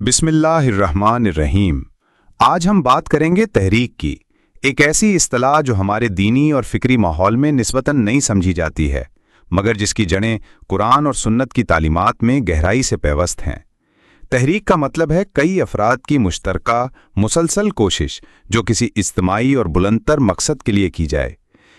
बिस्मिल्लाहिर्रहमानिर्रहीम। आज हम बात करेंगे तहरीक की, एक ऐसी इस्तिलाह जो हमारे दीनी और फिक्री माहौल में निस्बतन नहीं समझी जाती है, मगर जिसकी जड़ें कुरान और सुन्नत की तालीमात में गहराई से पैवस्त हैं। तहरीक का मतलब है कई अफराद की मुश्तरका मुसलसल कोशिश जो किसी इज्तिमाई और बुलंदतर मकसद के लिए की जाए।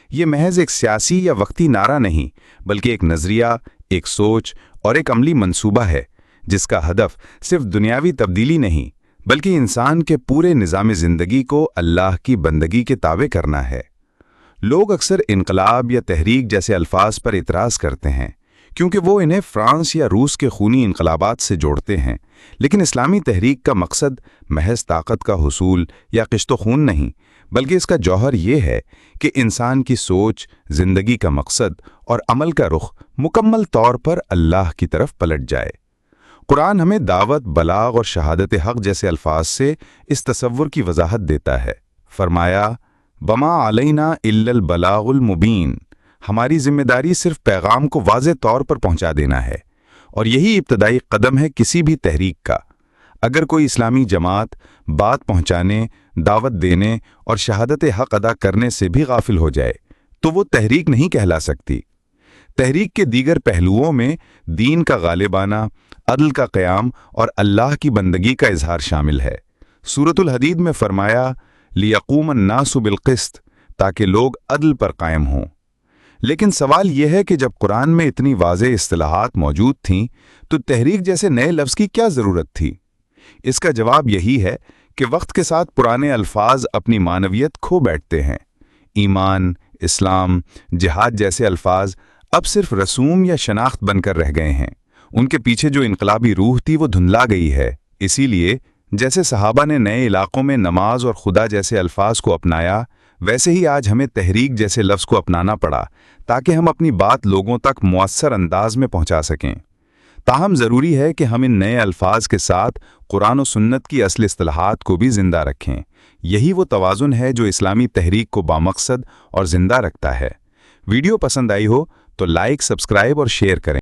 ये महज एक सियासी या वक्ती नारा नहीं, बल्कि एक नज़रिया, एक सोच और एक अमली मंसूबा है जिसका हदफ सिर्फ दुनियावी तब्दीली नहीं, बल्कि इंसान के पूरे निज़ाम ज़िंदगी को अल्लाह की बंदगी के ताबे करना है। लोग अक्सर इनकलाब या तहरीक जैसे अल्फाज पर इतराज़ करते हैं क्योंकि वो इन्हें फ्रांस या रूस के खूनी इनकलाबात से जोड़ते हैं, लेकिन इस्लामी तहरीक का मकसद महज ताकत का हुसूल या किश्तो खून नहीं, बल्कि इसका जौहर ये है कि इंसान की सोच, ज़िंदगी का मकसद और अमल का रुख मुकम्मल तौर पर अल्लाह की तरफ पलट जाए। कुरान हमें दावत, बलाग और शहादत हक़ जैसे अल्फाज से इस तसव्वुर की वजाहत देता है। फरमाया, बमा अलैना इल्लल बलागुल मुबीन, हमारी जिम्मेदारी सिर्फ पैगाम को वाज़े तौर पर पहुंचा देना है, और यही इब्तदाई कदम है किसी भी तहरीक का। अगर कोई इस्लामी जमात बात पहुंचाने, दावत देने और शहादत हक़ अदा करने से भी गाफिल हो जाए तो वो तहरीक नहीं कहला सकती। तहरीक के दीगर पहलुओं में दीन का गालिबाना, अदल का क़याम और अल्लाह की बंदगी का इजहार शामिल है। सूरतुल हदीद में फरमाया, लियक़ूम अन्नासु बिलक़िस्त, ताकि लोग अदल पर कायम हों। लेकिन सवाल यह है कि जब कुरान में इतनी वाज़ेह इस्तिलाहात मौजूद थीं तो तहरीक जैसे नए लफ्ज़ की क्या ज़रूरत थी? इसका जवाब यही है कि वक्त के साथ पुराने अल्फाज अपनी मानवियत खो बैठते हैं। ईमान, इस्लाम, जिहाद जैसे अल्फाज अब सिर्फ रसूम या शनाख्त बनकर रह गए हैं। उनके पीछे जो इनकलाबी रूह थी वो धुंधला गई है। इसीलिए जैसे सहाबा ने नए इलाकों में नमाज और खुदा जैसे अल्फाज को अपनाया, वैसे ही आज हमें तहरीक जैसे लफ्ज़ को अपनाना पड़ा ताकि हम अपनी बात लोगों तक मुअस्सर अंदाज में पहुंचा सकें। ताहम ज़रूरी है कि हम इन नए अल्फाज के साथ कुरान और सुन्नत की असली इस्तिलाहात को भी ज़िंदा रखें। यही वो तवाज़ुन है जो इस्लामी तहरीक को बामकसद और ज़िंदा रखता है। वीडियो पसंद आई हो तो लाइक, सब्सक्राइब और शेयर करें।